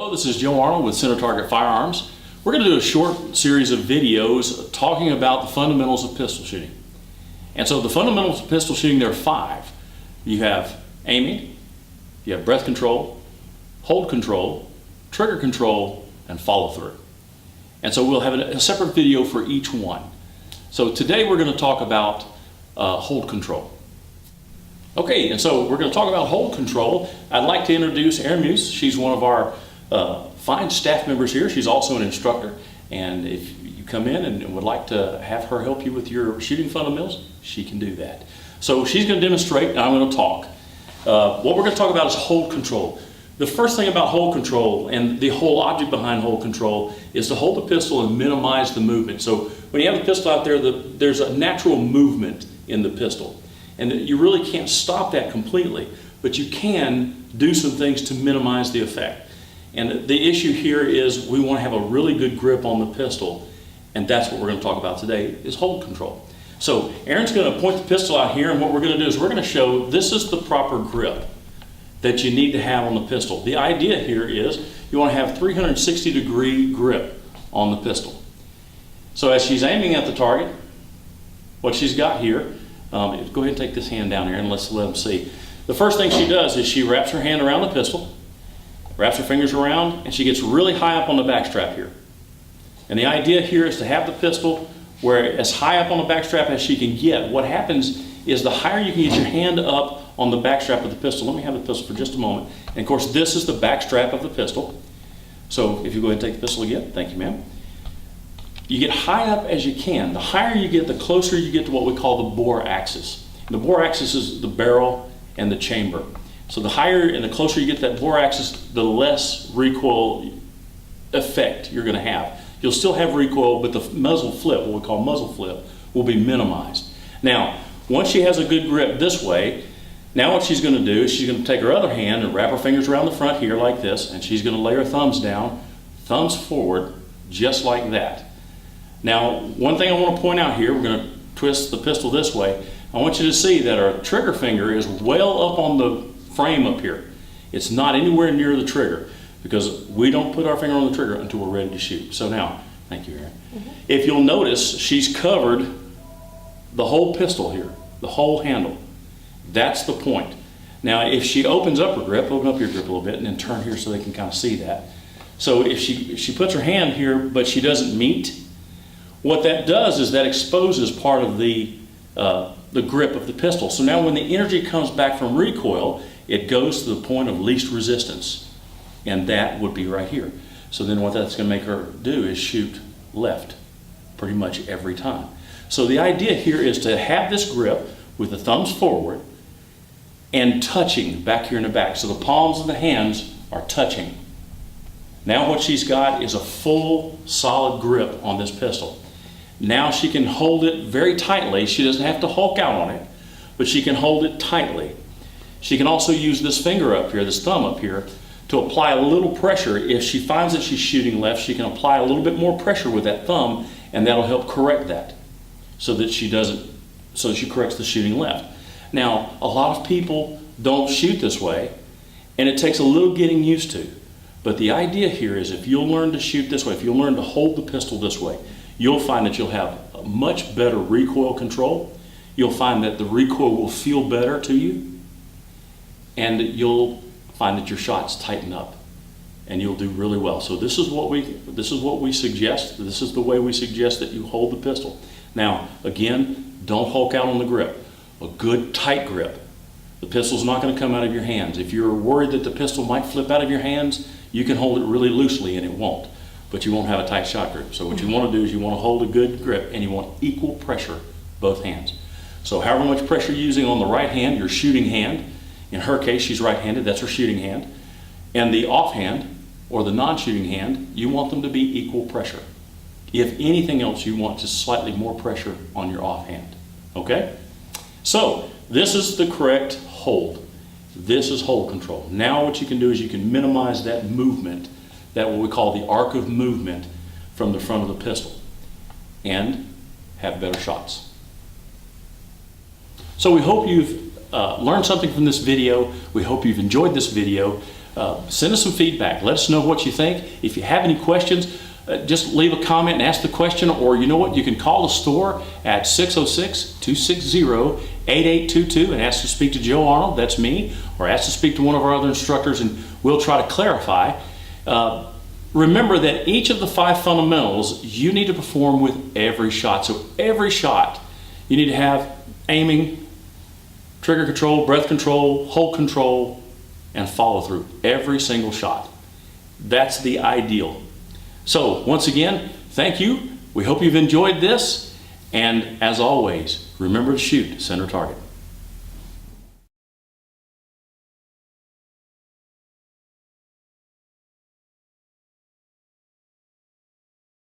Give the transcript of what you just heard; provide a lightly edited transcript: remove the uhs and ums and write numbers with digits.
Hello, this is Joe Arnold with Center Target Firearms. We're going to do a short series of videos talking about the fundamentals of pistol shooting. And so the fundamentals of pistol shooting, there are 5. You have aiming, you have breath control, hold control, trigger control, and follow through. And so we'll have a separate video for each one. So today we're going to talk about hold control. Okay, and so we're going to talk about hold control. I'd like to introduce Erin Muse. She's one of our fine staff members here. She's also an instructor, and if you come in and would like to have her help you with your shooting fundamentals, she can do that. So she's going to demonstrate, and I'm going to talk. What we're going to talk about is hold control. The first thing about hold control, and the whole object behind hold control, is to hold the pistol and minimize the movement. So when you have the pistol out there, there's a natural movement in the pistol. And you really can't stop that completely, but you can do some things to minimize the effect. And the issue here is we want to have a really good grip on the pistol, and that's what we're going to talk about today, is hold control. So Erin's going to point the pistol out here, and what we're going to do is we're going to show this is the proper grip that you need to have on the pistol. The idea here is you want to have 360-degree grip on the pistol. So as she's aiming at the target, what she's got here, go ahead and take this hand down here and let's let them see. The first thing she does is she wraps her hand around the pistol, wraps her fingers around, and she gets really high up on the back strap here. And the idea here is to have the pistol where as high up on the back strap as she can get. What happens is the higher you can get your hand up on the back strap of the pistol. Let me have the pistol for just a moment. And of course this is the back strap of the pistol. So if you go ahead and take the pistol again, thank you, ma'am. You get high up as you can. The higher you get, the closer you get to what we call the bore axis. And the bore axis is the barrel and the chamber. So the higher and the closer you get to that bore axis, the less recoil effect you're going to have. You'll still have recoil, but the muzzle flip, what we call muzzle flip, will be minimized. Now, once she has a good grip this way, now what she's going to do is she's going to take her other hand and wrap her fingers around the front here like this, and she's going to lay her thumbs down, thumbs forward, just like that. Now, one thing I want to point out here, we're going to twist the pistol this way. I want you to see that our trigger finger is well up on the frame up here. It's not anywhere near the trigger because we don't put our finger on the trigger until we're ready to shoot. So now, thank you, Erin. If you'll notice, she's covered the whole pistol here, the whole handle. That's the point. Now, if she opens up her grip, open up your grip a little bit and then turn here so they can kind of see that. So if she puts her hand here but she doesn't meet, what that does is that exposes part of the grip of the pistol. So now when the energy comes back from recoil, it goes to the point of least resistance. And that would be right here. So then what that's going to make her do is shoot left pretty much every time. So the idea here is to have this grip with the thumbs forward and touching back here in the back. So the palms of the hands are touching. Now what she's got is a full solid grip on this pistol. Now she can hold it very tightly. She doesn't have to hulk out on it, but she can hold it tightly. She can also use this finger up here, this thumb up here, to apply a little pressure. If she finds that she's shooting left, she can apply a little bit more pressure with that thumb, and that'll help correct that so that she corrects the shooting left. Now, a lot of people don't shoot this way, and it takes a little getting used to. But the idea here is if you'll learn to shoot this way, if you'll learn to hold the pistol this way, you'll find that you'll have a much better recoil control. You'll find that the recoil will feel better to you, and you'll find that your shots tighten up, and you'll do really well. So this is what we suggest. This is the way we suggest that you hold the pistol. Now, again, don't hulk out on the grip. A good tight grip. The pistol's not going to come out of your hands. If you're worried that the pistol might flip out of your hands, you can hold it really loosely and it won't. But you won't have a tight shot grip. So what you want to do is you want to hold a good grip and you want equal pressure, both hands. So however much pressure you're using on the right hand, your shooting hand, in her case she's right-handed, that's her shooting hand, and the offhand or the non-shooting hand, you want them to be equal pressure. If anything else, you want just slightly more pressure on your offhand. Okay? So this is the correct hold. This is hold control. Now what you can do is you can minimize that movement, that what we call the arc of movement from the front of the pistol, and have better shots. So we hope you've learned something from this video. We hope you've enjoyed this video. Send us some feedback. Let us know what you think. If you have any questions, just leave a comment and ask the question, or you know what, you can call the store at 606-260-8822 and ask to speak to Joe Arnold, that's me, or ask to speak to one of our other instructors and we'll try to clarify. Remember that each of the 5 fundamentals you need to perform with every shot. So every shot you need to have aiming, trigger control, breath control, hold control, and follow through. Every single shot. That's the ideal. So once again, thank you. We hope you've enjoyed this. And as always, remember to shoot center target.